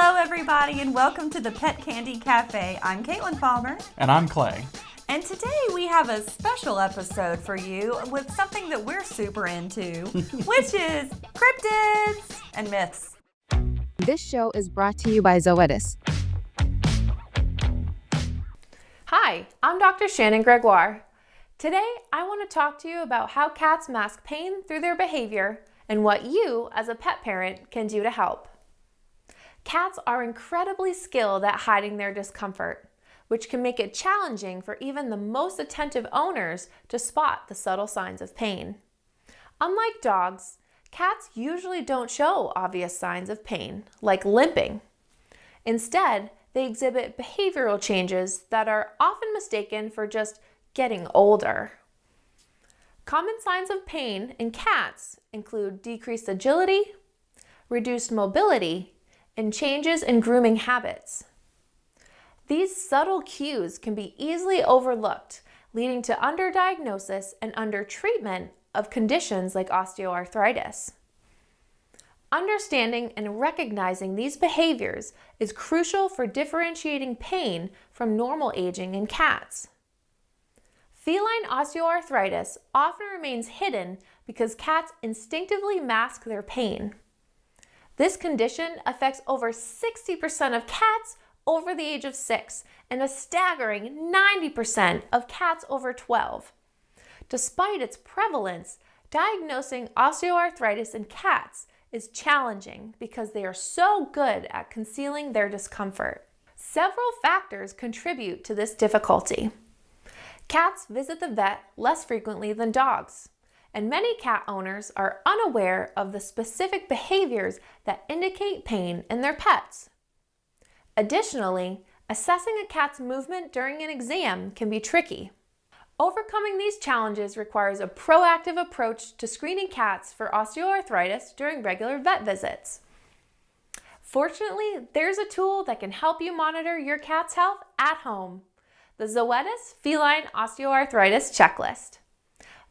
Hello, everybody, and welcome to the Pet Candy Cafe. I'm Caitlin Palmer. And I'm Clay. And today we have a special episode for you with something that we're super into, which is cryptids and myths. This show is brought to you by Zoetis. Hi, I'm Dr. Shannon Gregoire. Today, I want to talk to you about how cats mask pain through their behavior and what you, as a pet parent, can do to help. Cats are incredibly skilled at hiding their discomfort, which can make it challenging for even the most attentive owners to spot the subtle signs of pain. Unlike dogs, cats usually don't show obvious signs of pain, like limping. Instead, they exhibit behavioral changes that are often mistaken for just getting older. Common signs of pain in cats include decreased agility, reduced mobility, and changes in grooming habits. These subtle cues can be easily overlooked, leading to underdiagnosis and undertreatment of conditions like osteoarthritis. Understanding and recognizing these behaviors is crucial for differentiating pain from normal aging in cats. Feline osteoarthritis often remains hidden because cats instinctively mask their pain. This condition affects over 60% of cats over the age of 6 and a staggering 90% of cats over 12. Despite its prevalence, diagnosing osteoarthritis in cats is challenging because they are so good at concealing their discomfort. Several factors contribute to this difficulty. Cats visit the vet less frequently than dogs, and many cat owners are unaware of the specific behaviors that indicate pain in their pets. Additionally, assessing a cat's movement during an exam can be tricky. Overcoming these challenges requires a proactive approach to screening cats for osteoarthritis during regular vet visits. Fortunately, there's a tool that can help you monitor your cat's health at home: the Zoetis Feline Osteoarthritis Checklist.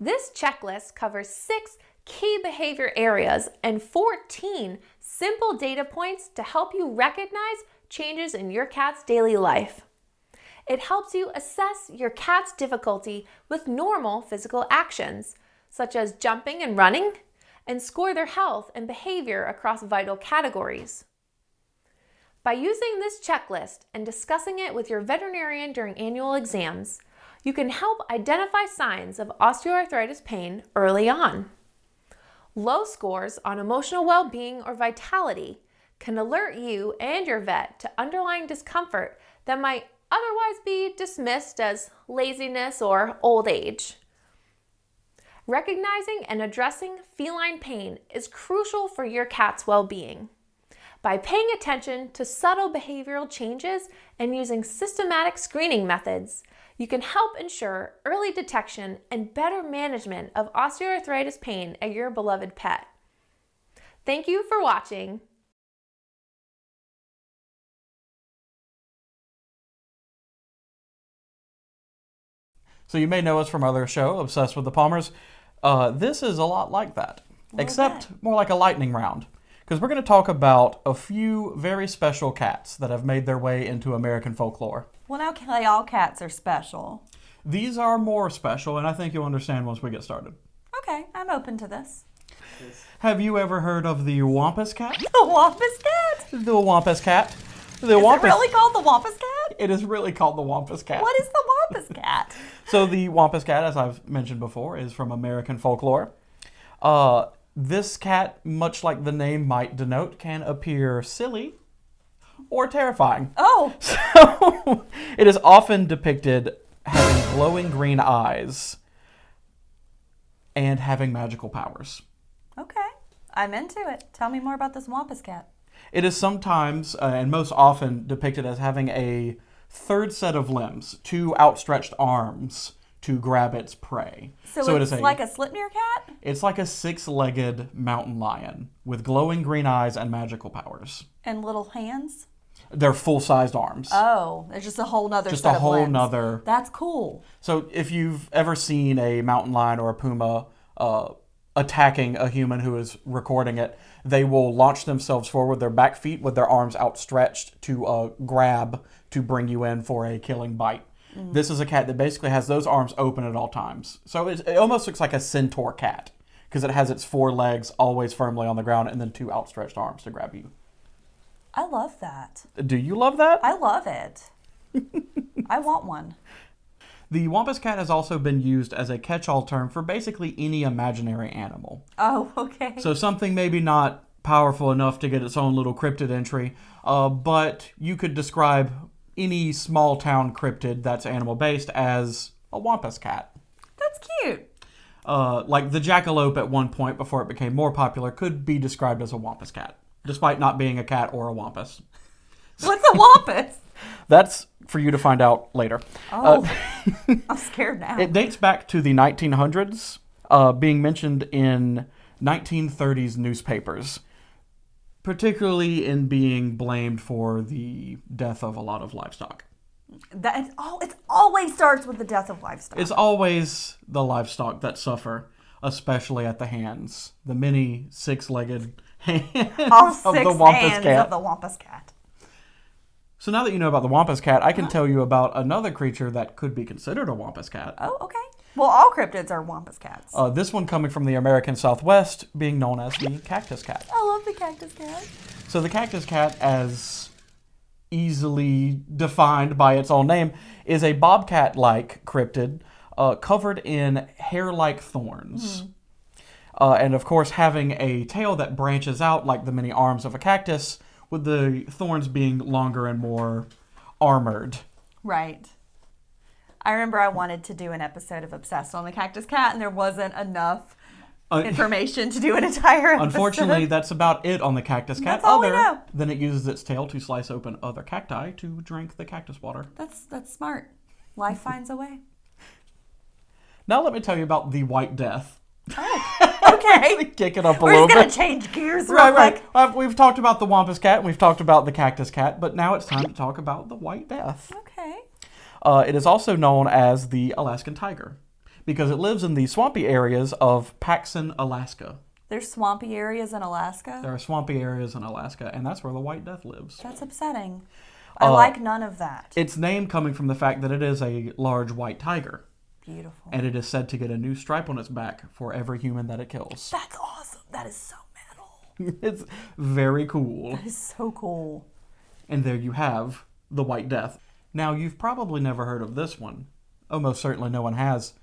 This checklist covers 6 key behavior areas and 14 simple data points to help you recognize changes in your cat's daily life. It helps you assess your cat's difficulty with normal physical actions, such as jumping and running, and score their health and behavior across vital categories. By using this checklist and discussing it with your veterinarian during annual exams, you can help identify signs of osteoarthritis pain early on. Low scores on emotional well-being or vitality can alert you and your vet to underlying discomfort that might otherwise be dismissed as laziness or old age. Recognizing and addressing feline pain is crucial for your cat's well-being. By paying attention to subtle behavioral changes and using systematic screening methods, you can help ensure early detection and better management of osteoarthritis pain at your beloved pet. Thank you for watching. So you may know us from our other show, Obsessed with the Palmers. This is a lot like that, except more like a lightning round. Because we're going to talk about a few very special cats that have made their way into American folklore. Well, now, Clay, all cats are special. These are more special, and I think you'll understand once we get started. Okay, I'm open to this. Have you ever heard of the wampus cat? The wampus cat? The wampus cat. Is it really called the wampus cat? It is really called the wampus cat. What is the wampus cat? So the wampus cat, as I've mentioned before, is from American folklore. This cat, much like the name might denote, can appear silly or terrifying. Oh! So it is often depicted having glowing green eyes and having magical powers. Okay, I'm into it. Tell me more about this wampus cat. It is sometimes, and most often, depicted as having a third set of limbs, 2 outstretched arms to grab its prey. So it's like a Slipnir cat? It's like a 6-legged mountain lion with glowing green eyes and magical powers. And little hands? They're full-sized arms. Oh, there's just a whole nother just set a of whole limbs. nother. That's cool. So if you've ever seen a mountain lion or a puma attacking a human who is recording it, they will launch themselves forward, their back feet with their arms outstretched to grab to bring you in for a killing bite. This is a cat that basically has those arms open at all times. So it almost looks like a centaur cat because it has its 4 legs always firmly on the ground and then 2 outstretched arms to grab you. I love that. Do you love that? I love it. I want one. The wampus cat has also been used as a catch-all term for basically any imaginary animal. Oh, okay. So something maybe not powerful enough to get its own little cryptid entry, but you could describe any small town cryptid that's animal-based as a wampus cat. That's cute. Like the jackalope at one point, before it became more popular, could be described as a wampus cat, despite not being a cat or a wampus. What's a wampus? That's for you to find out later. Oh, I'm scared now. It dates back to the 1900s, being mentioned in 1930s newspapers, particularly in being blamed for the death of a lot of livestock. It always starts with the death of livestock. It's always the livestock that suffer, especially at the hands, the many 6-legged hands All of 6 the wampus hands cat. of the wampus cat. So now that you know about the wampus cat, I can tell you about another creature that could be considered a wampus cat. Oh, okay. Well, all cryptids are wampus cats. This one coming from the American Southwest, being known as the cactus cat. I love the cactus cat. So the cactus cat, as easily defined by its own name, is a bobcat-like cryptid covered in hair-like thorns. And of course, having a tail that branches out like the many arms of a cactus, with the thorns being longer and more armored. Right. I remember I wanted to do an episode of Obsessed on the Cactus Cat, and there wasn't enough information to do an entire episode. Unfortunately, that's about it on the cactus cat. That's all we know. Then it uses its tail to slice open other cacti to drink the cactus water. That's smart. Life finds a way. Now let me tell you about the White Death. Oh, okay. Kick it up a We're little just going bit. to change gears real quick. Right. We've talked about the wampus cat and we've talked about the cactus cat, but now it's time to talk about the White Death. Okay. It is also known as the Alaskan tiger because it lives in the swampy areas of Paxson, Alaska. There's swampy areas in Alaska? There are swampy areas in Alaska, and that's where the White Death lives. That's upsetting. I like none of that. Its name coming from the fact that it is a large white tiger. Beautiful. And it is said to get a new stripe on its back for every human that it kills. That's awesome. That is so metal. It's very cool. That is so cool. And there you have the White Death. Now, you've probably never heard of this one. Almost certainly no one has.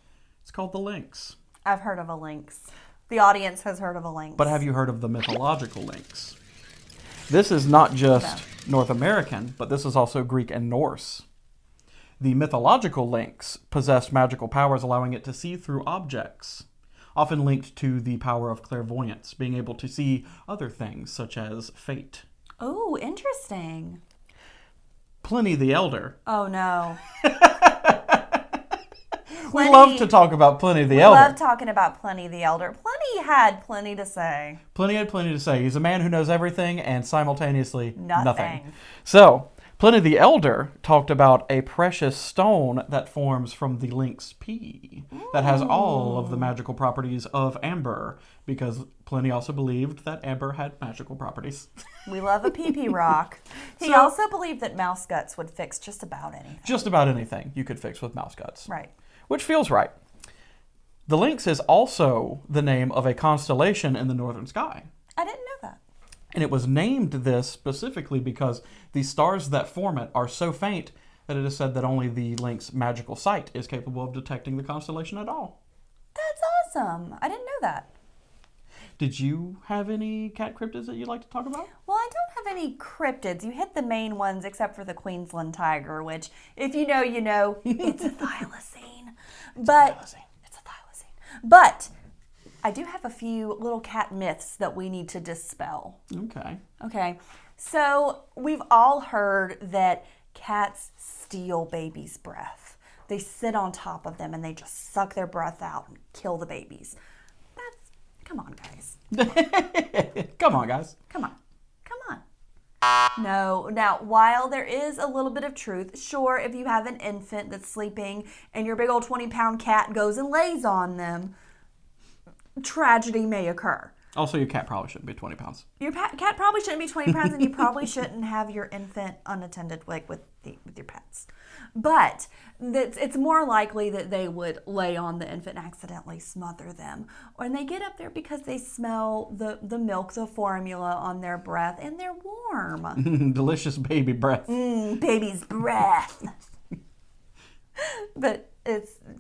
It's called the lynx. I've heard of a lynx. The audience has heard of a lynx. But have you heard of the mythological lynx? This is not just North American, but this is also Greek and Norse. The mythological lynx possessed magical powers allowing it to see through objects, often linked to the power of clairvoyance, being able to see other things such as fate. Oh, interesting. Pliny the Elder. Oh, no. We love to talk about Pliny the Elder. We love talking about Pliny the Elder. Pliny had plenty to say. Pliny had plenty to say. He's a man who knows everything and simultaneously nothing. So, Pliny the Elder talked about a precious stone that forms from the lynx pea that has all of the magical properties of amber, because Pliny also believed that amber had magical properties. We love a pee-pee rock. He also believed that mouse guts would fix just about anything. Just about anything you could fix with mouse guts. Right. Which feels right. The lynx is also the name of a constellation in the northern sky. I didn't know that. And it was named this specifically because the stars that form it are so faint that it is said that only the lynx magical sight is capable of detecting the constellation at all. That's awesome. I didn't know that. Did you have any cat cryptids that you'd like to talk about? Well, I don't have any cryptids. You hit the main ones except for the Queensland tiger, which, if you know, you know, it's a thylacine. It's a thylacine. But I do have a few little cat myths that we need to dispel. Okay. So we've all heard that cats steal babies' breath. They sit on top of them and they just suck their breath out and kill the babies. Come on, guys. Come on, guys. Come on. No. Now, while there is a little bit of truth, sure, if you have an infant that's sleeping and your big old 20-pound cat goes and lays on them, tragedy may occur. Also, your cat probably shouldn't be 20 pounds. Your cat probably shouldn't be 20 pounds, and you probably shouldn't have your infant unattended like with your pets. But it's more likely that they would lay on the infant and accidentally smother them. Or they get up there because they smell the milk, the formula on their breath, and they're warm. Delicious baby breath. Baby's breath. But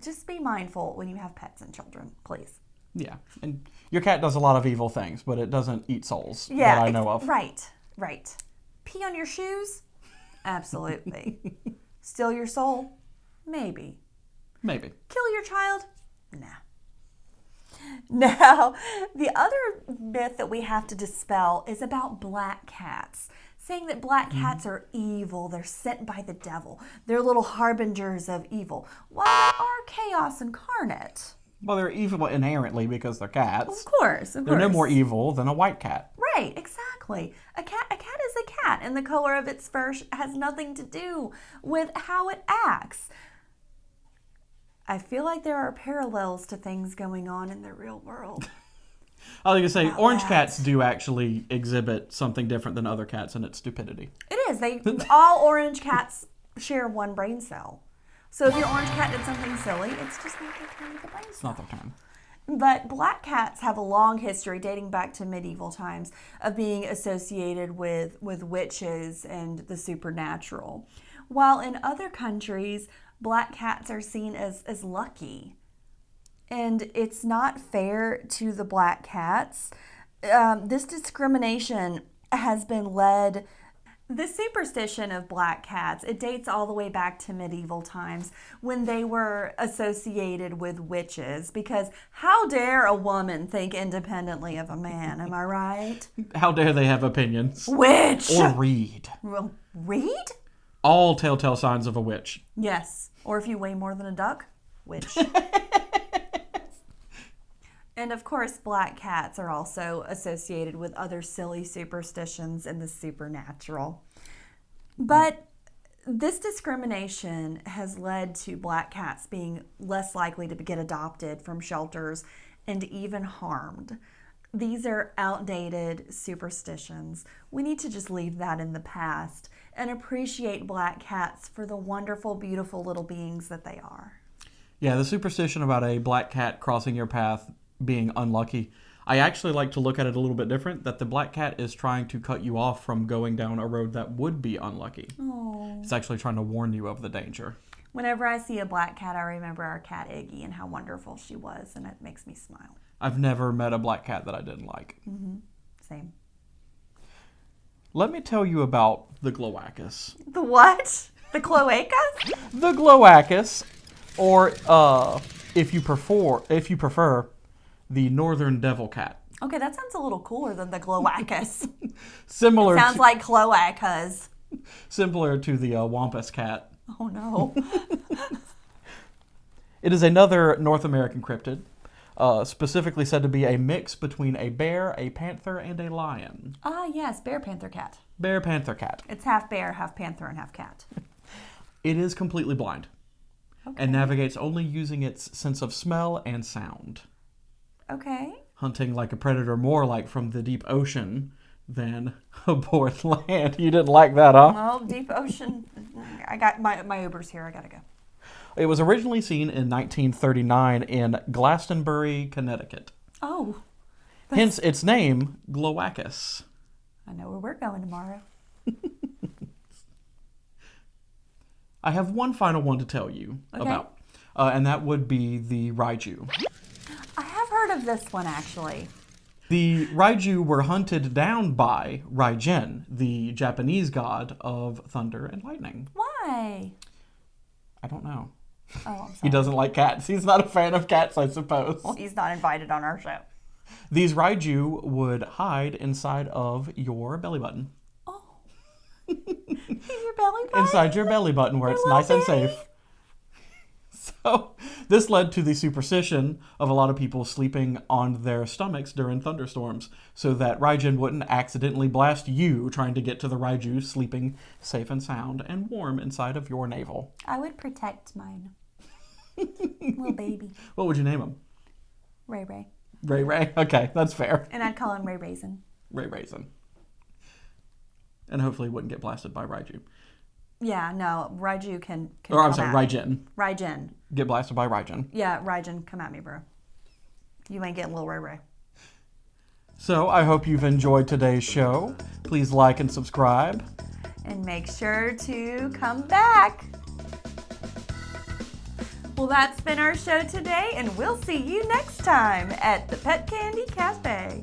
just be mindful when you have pets and children, please. Yeah, and your cat does a lot of evil things, but it doesn't eat souls that I know of. Right. Pee on your shoes? Absolutely. Steal your soul? Maybe. Kill your child? Nah. Now, the other myth that we have to dispel is about black cats, saying that black cats are evil, they're sent by the devil, they're little harbingers of evil, while they are chaos incarnate. Well, they're evil inherently because they're cats. Of course. They're no more evil than a white cat. Right, exactly. A cat is a cat, and the color of its fur has nothing to do with how it acts. I feel like there are parallels to things going on in the real world. I was going to say, orange cats do actually exhibit something different than other cats, and it's stupidity. It is. All orange cats share one brain cell. So if your orange cat did something silly, it's just not their turn with the brain cell. It's not their turn. But black cats have a long history dating back to medieval times of being associated with witches and the supernatural. While in other countries, black cats are seen as lucky. And it's not fair to the black cats. This discrimination has been led. The superstition of black cats, it dates all the way back to medieval times when they were associated with witches, because how dare a woman think independently of a man, am I right? How dare they have opinions? Witch! Or read. Well, read? All telltale signs of a witch. Yes. Or if you weigh more than a duck, witch. And of course, black cats are also associated with other silly superstitions in the supernatural. But this discrimination has led to black cats being less likely to get adopted from shelters and even harmed. These are outdated superstitions. We need to just leave that in the past and appreciate black cats for the wonderful, beautiful little beings that they are. Yeah, the superstition about a black cat crossing your path being unlucky, I actually like to look at it a little bit different, that the black cat is trying to cut you off from going down a road that would be unlucky. Oh. It's actually trying to warn you of the danger. Whenever I see a black cat, I remember our cat Iggy and how wonderful she was, and it makes me smile. I've never met a black cat that I didn't like. Mm-hmm. Same. Let me tell you about the glawackus. The what? The cloacas? The glawackus, or if you prefer, the northern devil cat. Okay, that sounds a little cooler than the glawackus. Similar. Sounds like cloacas. Similar to the wampus cat. Oh no. It is another North American cryptid, specifically said to be a mix between a bear, a panther, and a lion. Ah, yes, bear, panther, cat. Bear, panther, cat. It's half bear, half panther, and half cat. It is completely blind and navigates only using its sense of smell and sound. Okay. Hunting like a predator more like from the deep ocean than aboard land. You didn't like that, huh? Well, deep ocean. I got my Uber's here. I gotta go. It was originally seen in 1939 in Glastonbury, Connecticut. Oh. Hence its name, glawackus. I know where we're going tomorrow. I have one final one to tell you about, and that would be the raiju. I have heard of this one, actually. The raiju were hunted down by Raijin, the Japanese god of thunder and lightning. Why? I don't know. Oh, I'm sorry. He doesn't like cats. He's not a fan of cats, I suppose. Well, he's not invited on our show. These raiju would hide inside of your belly button. Oh. In your belly button? Inside your belly button where it's nice and safe. So this led to the superstition of a lot of people sleeping on their stomachs during thunderstorms so that Raijin wouldn't accidentally blast you trying to get to the raiju sleeping safe and sound and warm inside of your navel. I would protect mine. Little baby. What would you name him? Ray Ray. Ray Ray. Okay, that's fair. And I'd call him Ray Raisin. Ray Raisin. And hopefully wouldn't get blasted by Raiju. Yeah, no, Raiju can Or I'm come sorry, at me. Raijin. Raijin. Get blasted by Raijin. Yeah, Raijin, come at me, bro. You ain't getting little Ray Ray. So I hope you've enjoyed today's show. Please like and subscribe. And make sure to come back. Well, that's been our show today, and we'll see you next time at the Pet Candy Cafe.